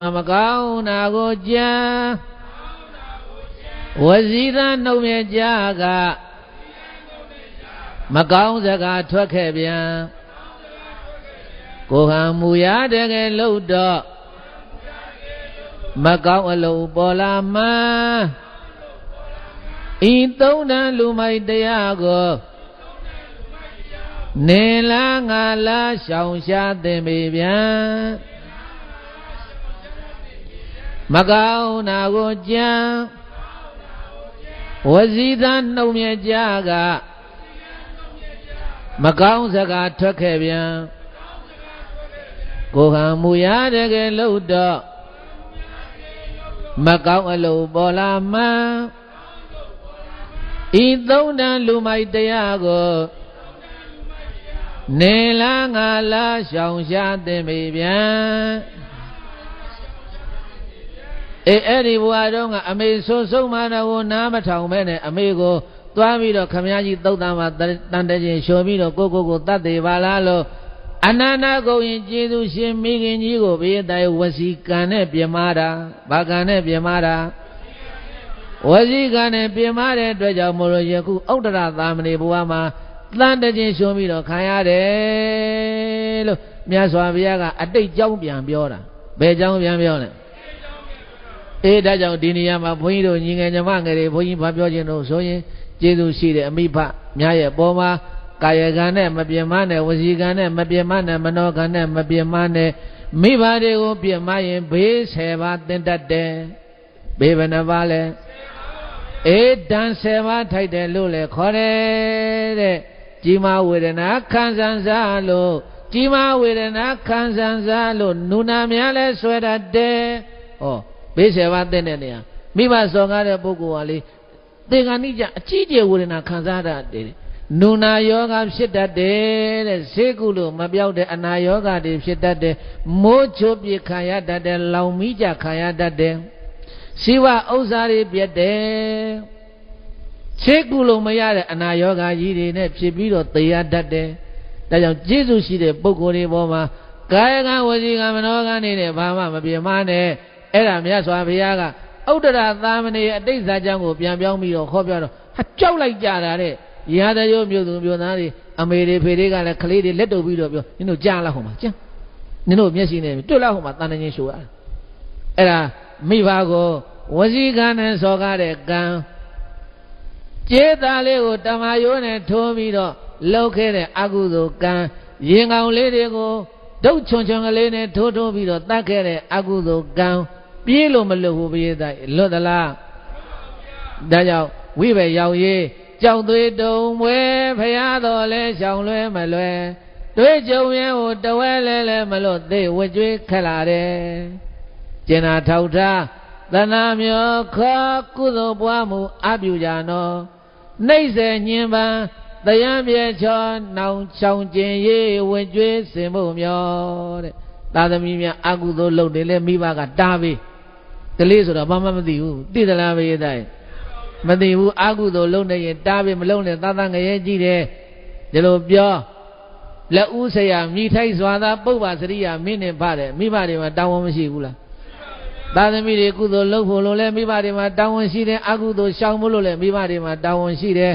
မကောင်းနာကိုကြံဝစီသနှုတ်မြကြကမကောင်းစကားထွက်ခဲ့ပြန်ကိုဟံမူရတကယ်လို့တော့မကောင်းအလုံးပေါ်လာမှဤသုံးတန်လူမိုက်တရားကိုနေလားငါလားရှောင်ရှားသင်ပေပြန်မကောင်းနာကိုကြံဝစီသနှုတ်မြကြကမကောင်းစကားထွက်ခဲ့ပြန်ကိုဟံမူရတကယ်လို့တော့မကောင်းအလုံးပေါ်လာမှဤသုံးတန်လူမိုက်တရားကိုနေလားငါလားရှောင်ရှားသင်ပေပြန်အဲ့ဒီဘဝတော့ကအမေဆုံးမတော်နားမထောင်ပဲနဲ့အမေကိုသွားပြီးတော့ခမည်းကြီးသုတ်တံမှာတန်တခြင်းလျှော်ပြီးတော့ကိုတတ်သေးပါလားလို့အနန္တကုန်ရင်ကျေးဇူးရှင်မိခင်ကြီးကိုဘေးတိုင်ဝစီကံနဲ့ပြမတာဘာကံနဲ့ပြမတာဝစီကံနဲ့ပြမတဲ့အတွက်ကြောင့်မို့လို့ယခုဥဒ္ဒရသာမဏေဘဝမှာတန်တခြင်းလျှော်ပြီးတော့ခံရတယ်လို့မြတ်စွာဘုရားကအတိတ်ကြောင်းပြန်ပြောတာဘယ်ကြောင်းပြန်ပြောလဲဒါကြောင့်ဒီနေရာမှာဘုန်းကြီးတို့ညီငယ်ညီမငယ်တွေဘုန်းကြီးဘာပြောခြင်းတို့ဆိုရင်ကျေးဇူးရှိတဲ့အမိဖများရဲ့ပေါ်မှာကာယကံနဲ့မပြင်းမနဲ့ဝစီကံနဲ့မပြင်းမနဲ့မနောကံနဲ့မပြင်းမနဲ့မိဘတွေကိုပြင်းမရင်ဘေး10ပါးသင်တတ်တယ်ဘေးဘယ်နှပါလဲဒံ10ပါးထိုက်တယ်လို့လေခေါ်တယ်တဲ့ကြီးမားဝေဒနာခံစားလို့ကြီးမားဝေဒနာခံစားလို့နုနာများလဲဆွဲတတ်တယ်ဘေး10ပါးသင်တဲ့နေရာမိဘစော်ကားတဲ့ပုဂ္ဂိုလ်ကလေသင်္ကန်းကြီးအကြီးကျယ်ဝေဒနာခံစားတတ်တယ်နုနာယောဂဖြစ်တတ်တယ်တဲ့ဈေးကုလို့မပြောက်တဲ့အနာယောဂတွေဖြစ်တတ်တယ်မိုးချိုးပြခံရတတ်တယ်လောင်မိကြခံရတတ်တယ်စီဝဥစ္စာတွေပြတ်တယ်ဈေးကုလို့မရတဲ့အနာယောဂကြီးတွေနဲ့ဖြစ်ပြီးတော့သေရတတ်တယ်ဒါကြောင့်ကျေးဇူးရှိတဲ့ပုဂ္ဂိုလ်တွေပေါ်မှာကာယကံဝစီကံမနောကံတွေနဲ့ဘာမှမပြင်းမနဲ့အဲ့ဒါမြတ်စွာဘုရားကဥဒ္ဒရသာမဏေအတိတ်ဇာကြောင့်ကိုပြန်ပြောင်းပြီးတော့ခေါ်ပြတော့ကြောက်လိုက်ကြတာတဲ့ရာဇယောမြို့သူမြို့သားတွေအမေတွေဖေတွေကလည်းကလေးတွေလက်တုပ်ပြီးတော့ပြောနင်တို့ကြားလားဟိုမှာကျန်းနင်တို့မျက်စိနဲ့တွေ့လားဟိုမှာတန်တခြင်းရှိုးရအဲ့ဒါမိဘကိုဝစီကံနဲ့စော်ကားတဲ့ကံကျေးသားလေးကိုတမယောနဲ့ထိုးပြီးတော့လှုပ်ခဲ့တဲ့အကုသိုလ်ကံရင်ကောင်လေးတွေကိုဒုတ်ချွန်ကလေးနဲ့ထိုးပြီးတော့တတ်ခဲ့တဲ့အကုသိုလ်ကံပြေးလို့မလွတ်ဘူးပြေးတိုင်းလွတ်သလားဒါကြောင့်ဝိဘရောက်ရေးကြောက်သွေးတုံမွဲဖရာတော်လဲရှောင်လွဲမလွဲတွေးကြုံရဲဟိုတဝဲလဲမလွတ်သေးဝကြွေးခက်လာတယ်ကျင်နာထောက်ထားသနာမျောခေါ်ကုသိုလ်ပွားမှုအပြုကြနောနှိမ့်စေညင်ပန်းတရားပြေချောနောင်ချောင်ကျင်ရေးဝကြွေးစင်ဖို့မျောတဲ့သာသမီများအကုသိုလ်လုပ်တယ်လဲမိဘကတားပေးကလေးဆိုတော့ဘာမှမသိဘူးသိသလားဘေးတိုင်းမသိဘူးအကုသိုလ်လုပ်နေရင်တားပေးမလုပ်နဲ့သာသငရဲကြည့်တယ်ဒီလိုပြောလက်ဦးဆရာမိထိုက်စွာသာပုပ္ပါစရိယာမင်းနဲ့ဖတယ်မိဘတွေမှာတာဝန်မရှိဘူးလားသာသမီတွေကုသိုလ်လုပ်ဖို့လို့လဲမိဘတွေမှာတာဝန်ရှိတယ်အကုသိုလ်ရှောင်ဖို့လို့လဲမိဘတွေမှာတာဝန်ရှိတယ်